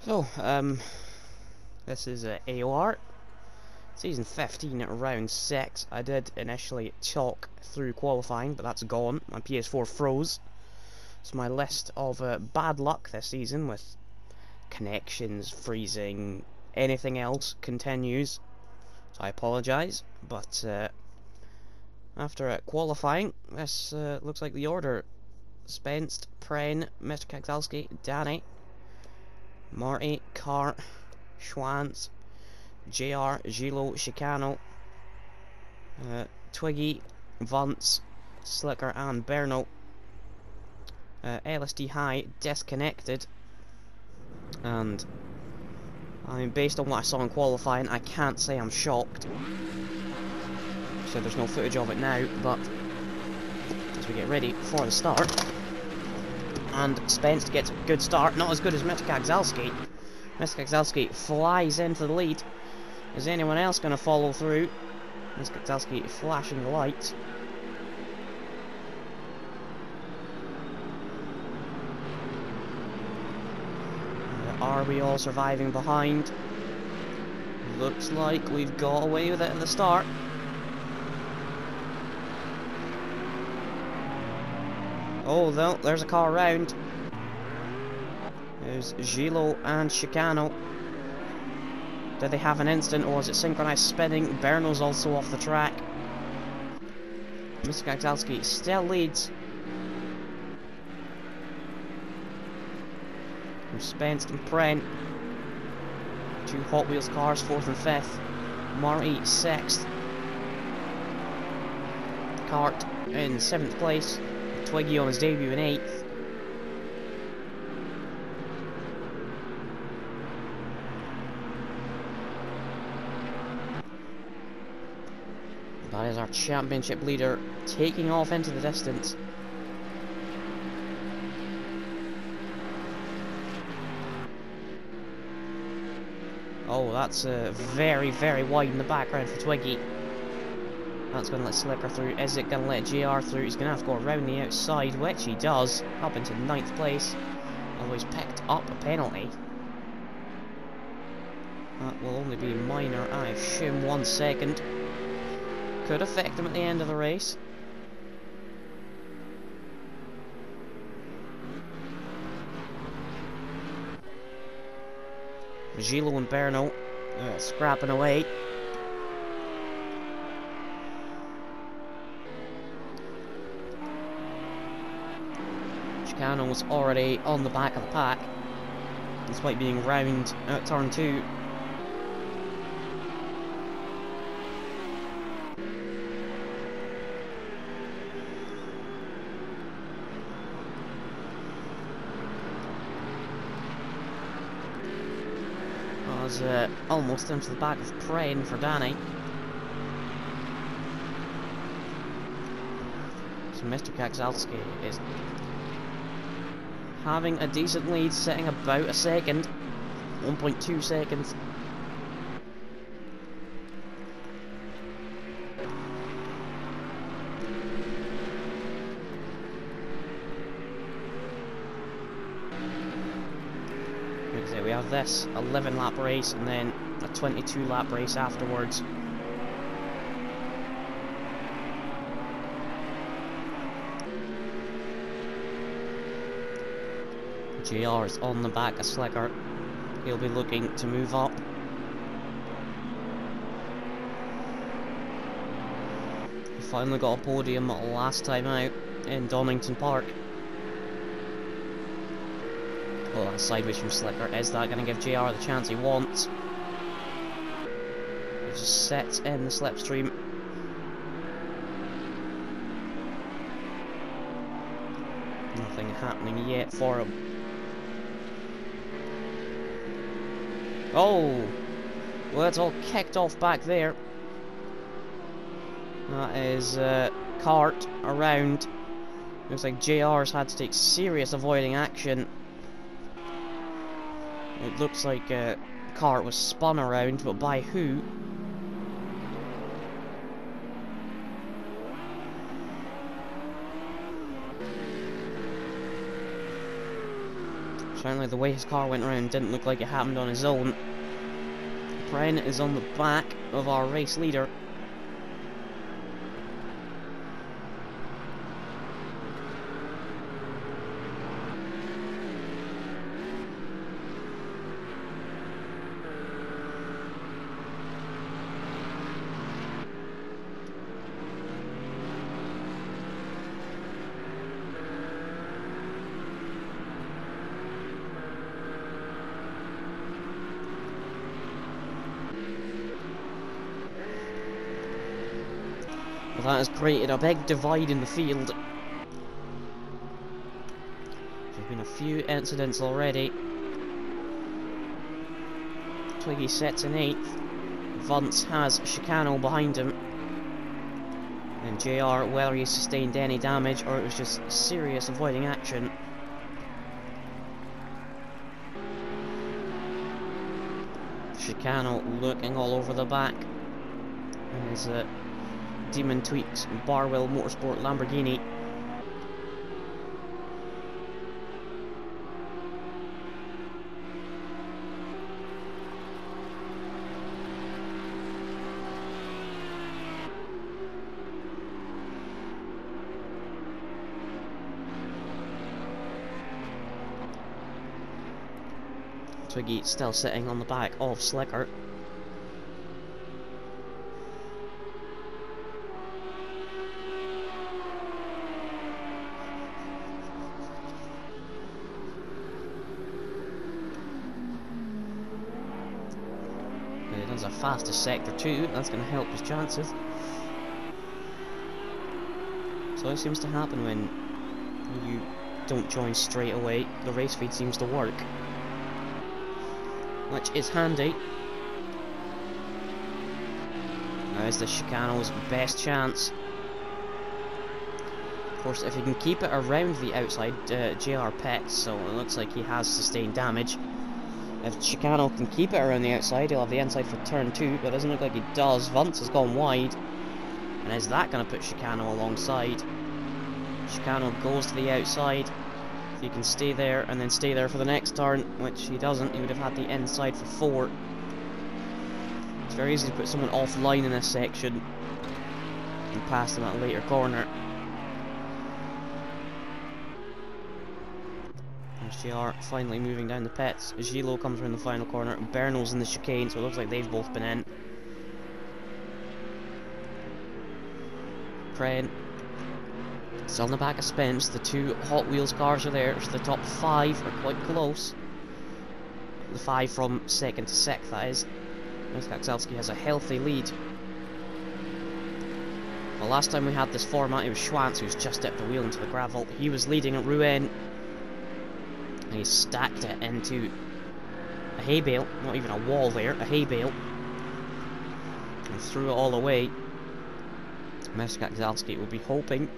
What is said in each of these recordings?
So, this is AOR, Season 15 at round 6. I did initially talk through qualifying, but that's gone. My PS4 froze. So my list of bad luck this season with connections, freezing, anything else continues. So I apologise, but after qualifying, this looks like the order. Spence, Pren, Mr. Kagzalski, Danny, Marty, Cart, Schwantz, JR, Gilo, Chicano, Twiggy, Vance, Slicker and Berno. LSD High disconnected, and I mean, based on what I saw in qualifying, I can't say I'm shocked. So there's no footage of it now, but as we get ready for the start, and Spence gets a good start, not as good as Mr. Kagzalski. Mr. Kagzalski flies into the lead. Is anyone else going to follow through? Mr. Kagzalski flashing the lights. Are we all surviving behind? Looks like we've got away with it at the start. Oh, no, there's a car around. There's Gilo and Chicano. Did they have an instant, or was it synchronized spinning? Berno's also off the track. Mr. Kagzalski still leads. From Spence and Pren. Two Hot Wheels cars, 4th and 5th. Marty 6th. Cart in 7th place. Twiggy on his debut in 8th. That is our championship leader taking off into the distance. Oh, that's very, very wide in the background for Twiggy. That's going to let Slicker through. Is it going to let JR through? He's going to have to go around the outside, which he does, up into 9th place. Although he's picked up a penalty. That will only be minor, I assume, 1 second. Could affect him at the end of the race. Gilo and Berno scrapping away. Chicano was already on the back of the pack, despite being round at turn 2. Was almost into the back of Pren for Danny. So Mr. Kagzalski is having a decent lead, sitting about a second, 1.2 seconds. We have this 11 lap race and then a 22 lap race afterwards. JR is on the back of Slicker. He'll be looking to move up. He finally got a podium last time out in Donington Park. Oh, that's sideways from Slicker. Is that going to give JR the chance he wants? He just sets in the slipstream. Nothing happening yet for him. Oh! Well, it's all kicked off back there. That is Cart around. Looks like JR's had to take serious avoiding action. It looks like Cart was spun around, but by who? Apparently the way his car went around didn't look like it happened on his own. Pren is on the back of our race leader. Well, that has created a big divide in the field. There's been a few incidents already. Twiggy sets in 8th. Vance has Chicano behind him. And JR, whether he sustained any damage or it was just serious avoiding action. Chicano looking all over the back. And his Demon Tweaks Barwell Motorsport Lamborghini. Twiggy still sitting on the back of Slicker. He does a fastest sector too, that's going to help his chances. So it seems to happen when you don't join straight away, the race feed seems to work. Which is handy. Now is the Chicano's best chance. Of course, if he can keep it around the outside, JR pets, so it looks like he has sustained damage. If Chicano can keep it around the outside, he'll have the inside for turn 2, but it doesn't look like he does. Vance has gone wide. And is that going to put Chicano alongside? Chicano goes to the outside. If he can stay there and then stay there for the next turn, which he doesn't, he would have had the inside for 4. It's very easy to put someone offline in this section and pass them at a later corner. There's JR finally moving down the pits. Gilo comes around the final corner. Bernal's in the chicane, so it looks like they've both been in. Pren still on the back of Spence. The 2 Hot Wheels cars are there, so the top 5 are quite close. The 5 from 2nd to 6th, that is. Kakselski has a healthy lead. The last time we had this format, it was Schwantz who's just dipped a wheel into the gravel. He was leading at Rouen, and he stacked it into a hay bale, not even a wall there, a hay bale, and threw it all away. Mr. Kakselski will be hoping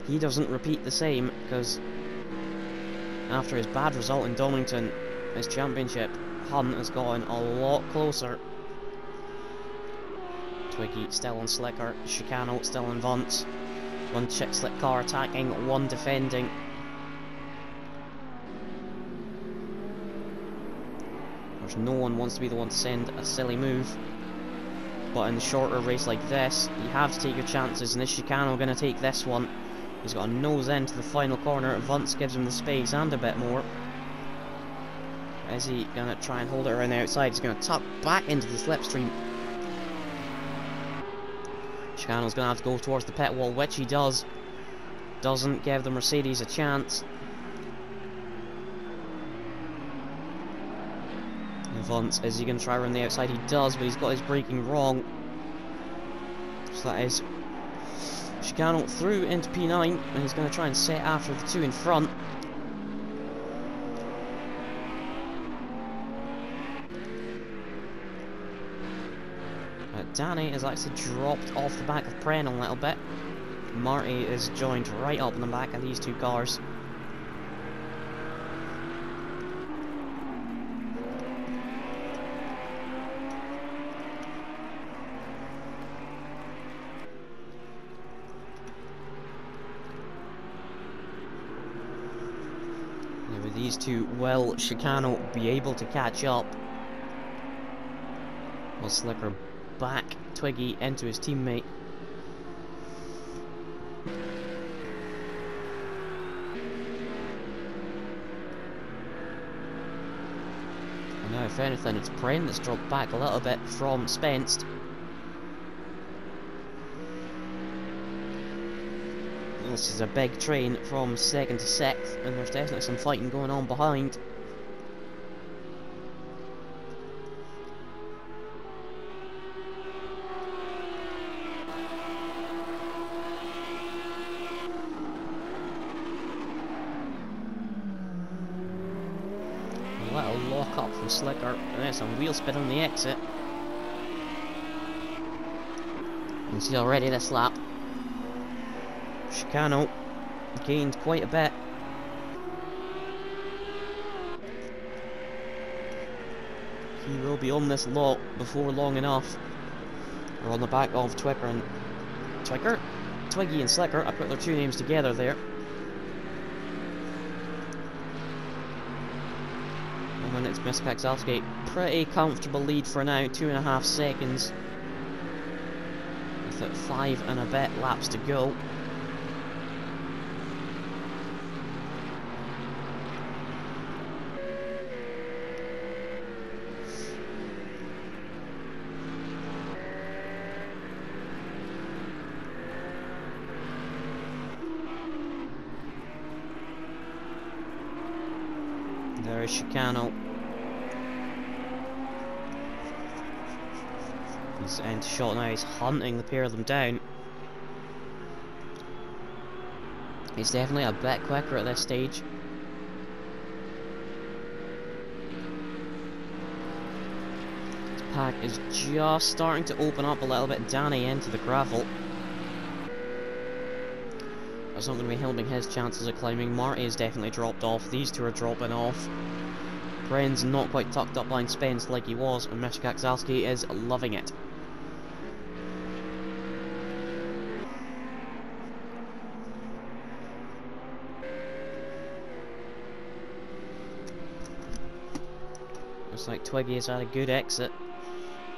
he doesn't repeat the same, because after his bad result in Donington, his championship hunt has gotten a lot closer. Twiggy still on Slicker, Chicano still on Vance. 1 chick slick car attacking, 1 defending. Of course, no one wants to be the one to send a silly move. But in a shorter race like this, you have to take your chances, and is Chicano going to take this one? He's got a nose end to the final corner. Vance gives him the space and a bit more. Is he going to try and hold it around the outside? He's going to tuck back into the slipstream. Chicano's going to have to go towards the pit wall, which he does. Doesn't give the Mercedes a chance. And Vance, is he going to try around the outside? He does, but he's got his braking wrong. So that is Chicano through into P9, and he's going to try and set after the 2 in front. Danny has actually dropped off the back of Pren a little bit. Marty is joined right up in the back of these 2 cars. these two. Will Chicano be able to catch up? Will Slicker back Twiggy into his teammate? And now, if anything, it's Pren that's dropped back a little bit from Spence. This is a big train from 2nd to 6th, and there's definitely some fighting going on behind. A little lock up from Slicker, and there's some wheel spin on the exit. You can see already this lap, Chicano gained quite a bit. He will be on this lot before long enough. We're on the back of Twiggy and Slicker. I put their two names together there. And then it's Mr. Kaczalski. Pretty comfortable lead for now, 2.5 seconds. With 5 and a bit laps to go. There is Chicano. He's end shot now, he's hunting the pair of them down. He's definitely a bit quicker at this stage. His pack is just starting to open up a little bit. Danny into the gravel. That's not going to be helping his chances of climbing. Marty has definitely dropped off. These two are dropping off. Bren's not quite tucked up behind Spence like he was, and Mr. Kaczalski is loving it. Looks like Twiggy has had a good exit.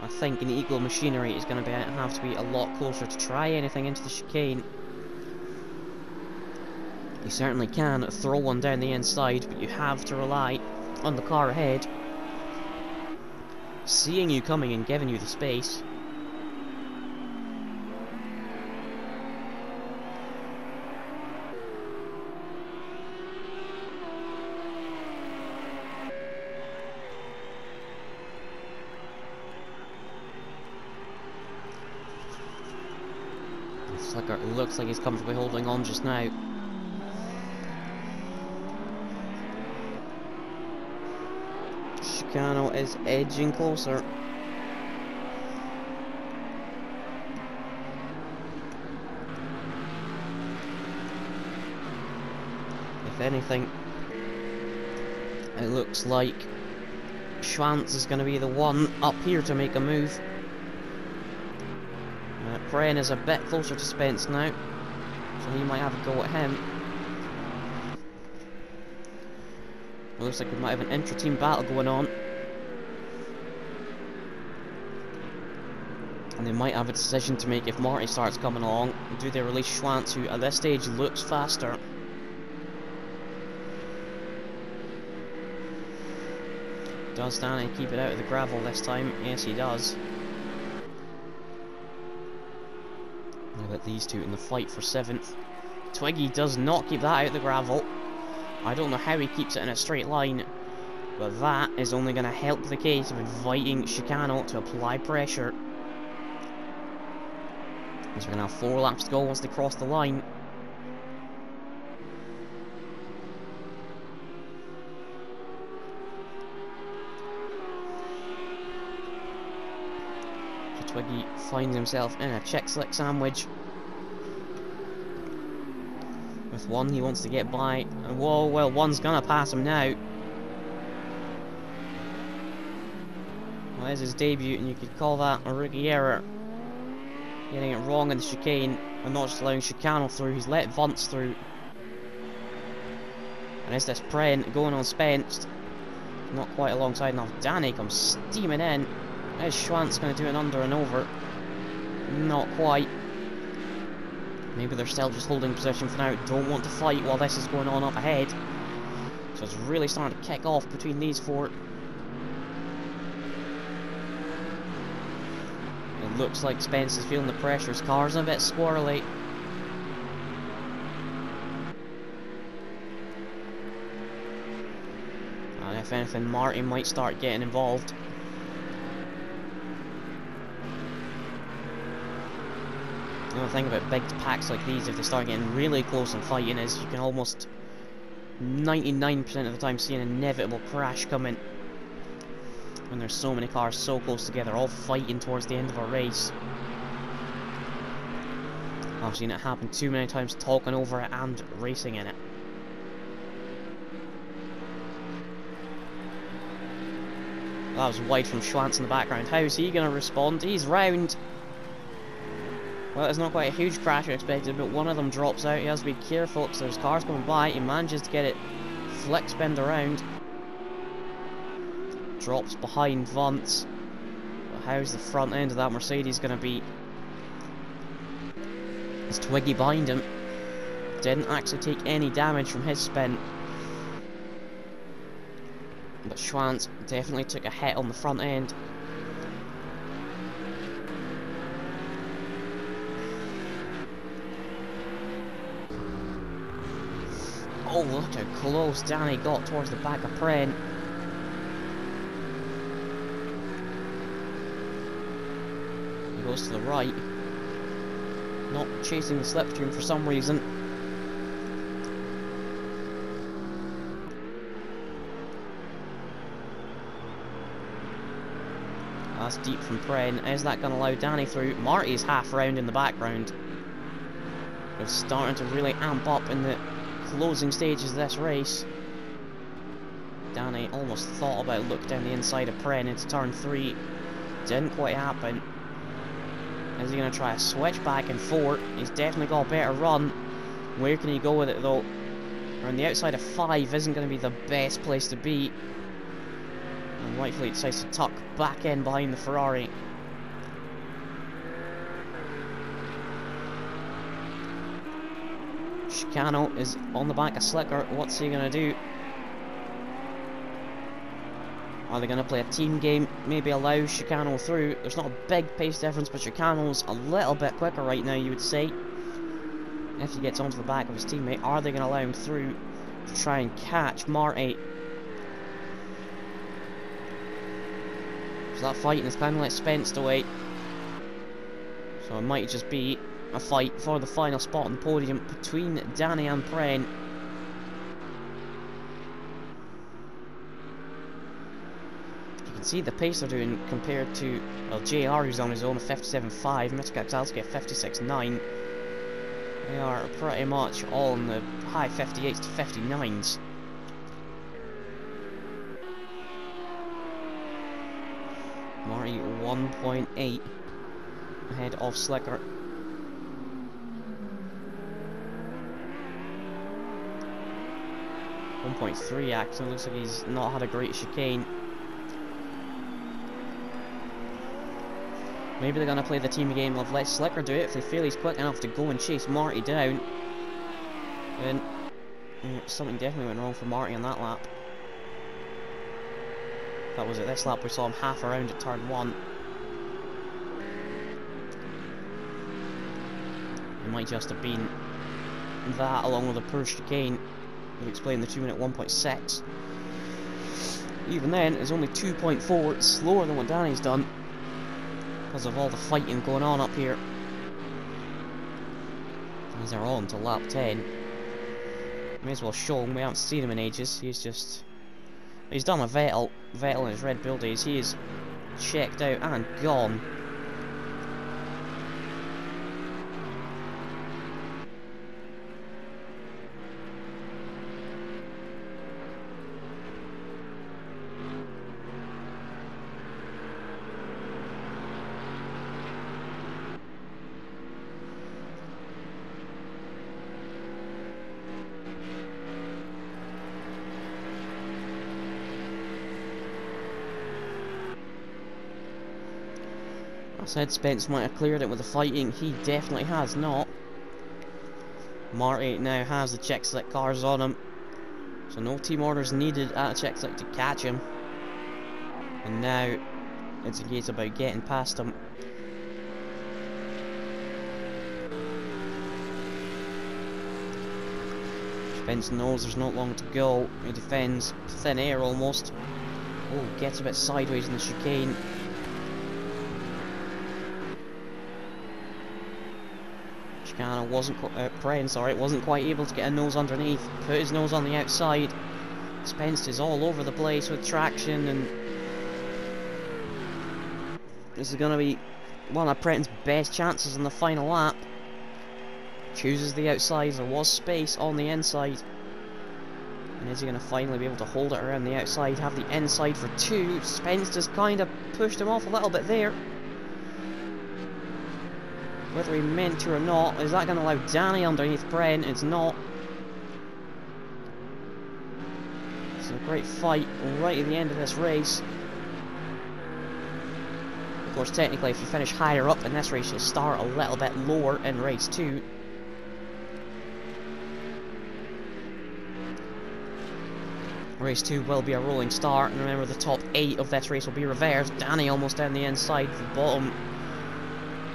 I think an Eagle Machinery is going to have to be a lot closer to try anything into the chicane. You certainly can throw one down the inside, but you have to rely on the car ahead seeing you coming and giving you the space. Slicker looks like he's comfortably holding on just now. Chicano is edging closer. If anything, it looks like Schwantz is going to be the one up here to make a move. Pren is a bit closer to Spence now, so he might have a go at him. It looks like we might have an intra-team battle going on. And they might have a decision to make if Marty starts coming along. Do they release Schwantz, who at this stage looks faster? Does Danny keep it out of the gravel this time? Yes, he does. What about these two in the fight for 7th? Twiggy does not keep that out of the gravel. I don't know how he keeps it in a straight line, but that is only going to help the case of inviting Chicano to apply pressure. As we're going to have 4 laps to go once they cross the line. So Twiggy finds himself in a chick slick sandwich. With one he wants to get by, and whoa, well, one's gonna pass him now. Well, there's his debut, and you could call that a rookie error. Getting it wrong in the chicane, and not just allowing Chicano through. He's let Vance through. And is this Pren going on Spence? Not quite alongside enough. Danny comes steaming in. Is Schwantz going to do an under and over? Not quite. Maybe they're still just holding position for now. Don't want to fight while this is going on up ahead. So it's really starting to kick off between these four. It looks like Spence is feeling the pressure. His car's a bit squirrely. And if anything, Marty might start getting involved. The only thing about big packs like these, if they start getting really close and fighting, is you can almost 99% of the time see an inevitable crash coming. When there's so many cars so close together, all fighting towards the end of a race. I've seen it happen too many times, talking over it and racing in it. That was wide from Schwantz in the background. How is he going to respond? He's round. Well, it's not quite a huge crash I expected, but one of them drops out. He has to be careful because there's cars coming by. He manages to get it flick spinned around. Drops behind Vance. But how's the front end of that Mercedes going to be? There's Twiggy behind him. Didn't actually take any damage from his spin. But Schwantz definitely took a hit on the front end. Oh, look how close Danny got towards the back of Pren. He goes to the right. Not chasing the slipstream for some reason. That's deep from Pren. Is that going to allow Danny through? Marty's half round in the background. They're starting to really amp up in the closing stages of this race. Danny almost thought about look down the inside of Pren into turn 3. Didn't quite happen. Is he going to try a switch back and 4? He's definitely got a better run. Where can he go with it though? Around the outside of 5 isn't going to be the best place to be. And rightfully he decides to tuck back in behind the Ferrari. Chicano is on the back of Slicker. What's he going to do? Are they going to play a team game? Maybe allow Chicano through. There's not a big pace difference, but Chicano's a little bit quicker right now, you would say. If he gets onto the back of his teammate, are they going to allow him through to try and catch Marty? So that fighting is kind of like Spence away. So it might just be a fight for the final spot on the podium between Danny and Pren. You can see the pace they're doing compared to, well, JR, who's on his own, a 57.5, Mitka Gzalski a 56.9. They are pretty much all in the high 58s to 59s. Marty 1.8 ahead of Slicker. .3 actually, looks like he's not had a great chicane. Maybe they're going to play the team game of let Slicker do it. If they feel he's quick enough to go and chase Marty down, then something definitely went wrong for Marty on that lap. That was it. This lap we saw him half around at turn 1. It might just have been that, along with a poor chicane, would explain the 2-minute 1.6. Even then, it's only 2.4 slower than what Danny's done because of all the fighting going on up here. As they're on to lap 10. May as well show him. We haven't seen him in ages. He's done a Vettel in his Red Bull days. He is checked out and gone. I said Spence might have cleared it with the fighting. He definitely has not. Marty now has the check select cars on him, so no team orders needed at a check select to catch him. And now it's a case about getting past him. Spence knows there's not long to go. He defends thin air almost. Oh, gets a bit sideways in the chicane. Chicano wasn't wasn't quite able to get a nose underneath. Put his nose on the outside. Spence is all over the place with traction, and this is going to be one of Prenton's best chances in the final lap. Chooses the outside. There was space on the inside. And is he going to finally be able to hold it around the outside? Have the inside for two. Spence just kind of pushed him off a little bit there. Whether he meant to or not, is that going to allow Danny underneath Brent? It's not. It's a great fight right at the end of this race. Of course, technically, if you finish higher up in this race, you'll start a little bit lower in race 2. Race 2 will be a rolling start, and remember the top 8 of this race will be reversed. Danny almost down the inside, the bottom.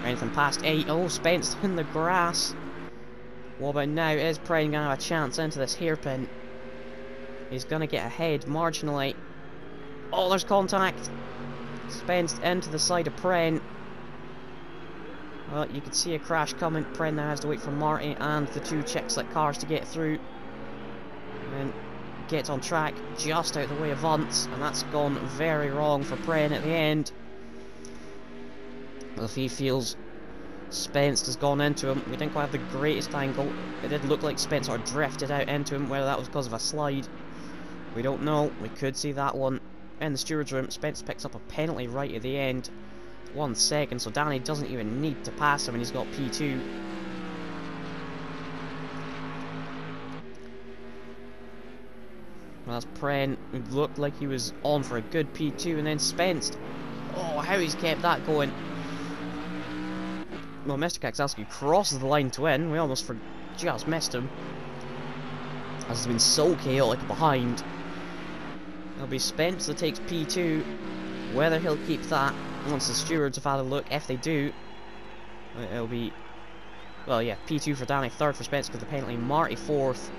Anything past 8. Oh, Spence in the grass. What about now? Is Pren going to have a chance into this hairpin? He's going to get ahead marginally. Oh, there's contact. Spence into the side of Pren. Well, you can see a crash coming. Pren now has to wait for Marty and the two check-select cars to get through. And gets on track just out the way of Vance, and that's gone very wrong for Pren at the end. Well, if he feels Spence has gone into him, we didn't quite have the greatest angle. It did look like Spence sort of drifted out into him, whether that was because of a slide, we don't know. We could see that one in the steward's room. Spence picks up a penalty right at the end, 1 second, so Danny doesn't even need to pass him, and he's got P2. Well, that's Pren, who looked like he was on for a good P2, and then Spence. Oh, how he's kept that going. Well, Mr. Kaksalski crosses the line to win. We almost just missed him, as it's been so chaotic behind. It'll be Spence that takes P2. Whether he'll keep that once the stewards have had a look. If they do, it'll be, well, yeah, P2 for Danny, 3rd for Spence because the penalty. Marty 4th.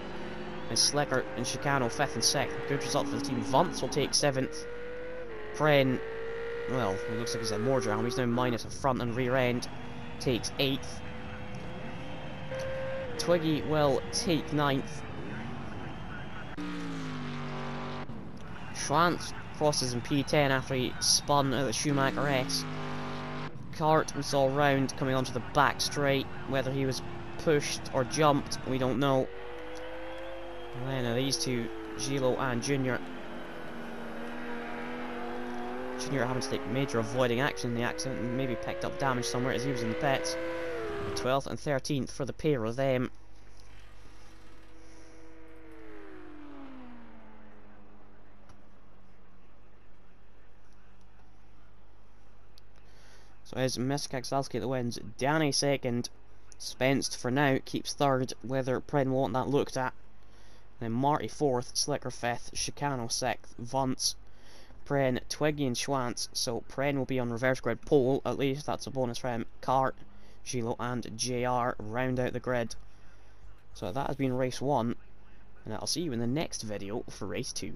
And Slicker and Chicano 5th and 6th. Good result for the team. Vance will take 7th. Pren, well, it looks like he's had more drama. He's now minus a front and rear end. Takes 8th. Twiggy will take 9th. Schwantz crosses in P10 after he spun out the Schumacher S. Kart, we saw round coming onto the back straight. Whether he was pushed or jumped, we don't know. And then these two, Gilo and Junior. Junior having to take major avoiding action in the accident and maybe picked up damage somewhere as he was in the pits. 12th and 13th for the pair of them. So as Miskaksalski that wins, Danny 2nd, Spence for now keeps 3rd, whether Pren will want that looked at. Then Marty 4th, Slicker 5th, Chicano 6th, Vance, Pren, Twiggy and Schwantz. So Pren will be on reverse grid pole, at least that's a bonus for him. Kart, Gilo and JR round out the grid. So that has been race 1, and I'll see you in the next video for race 2.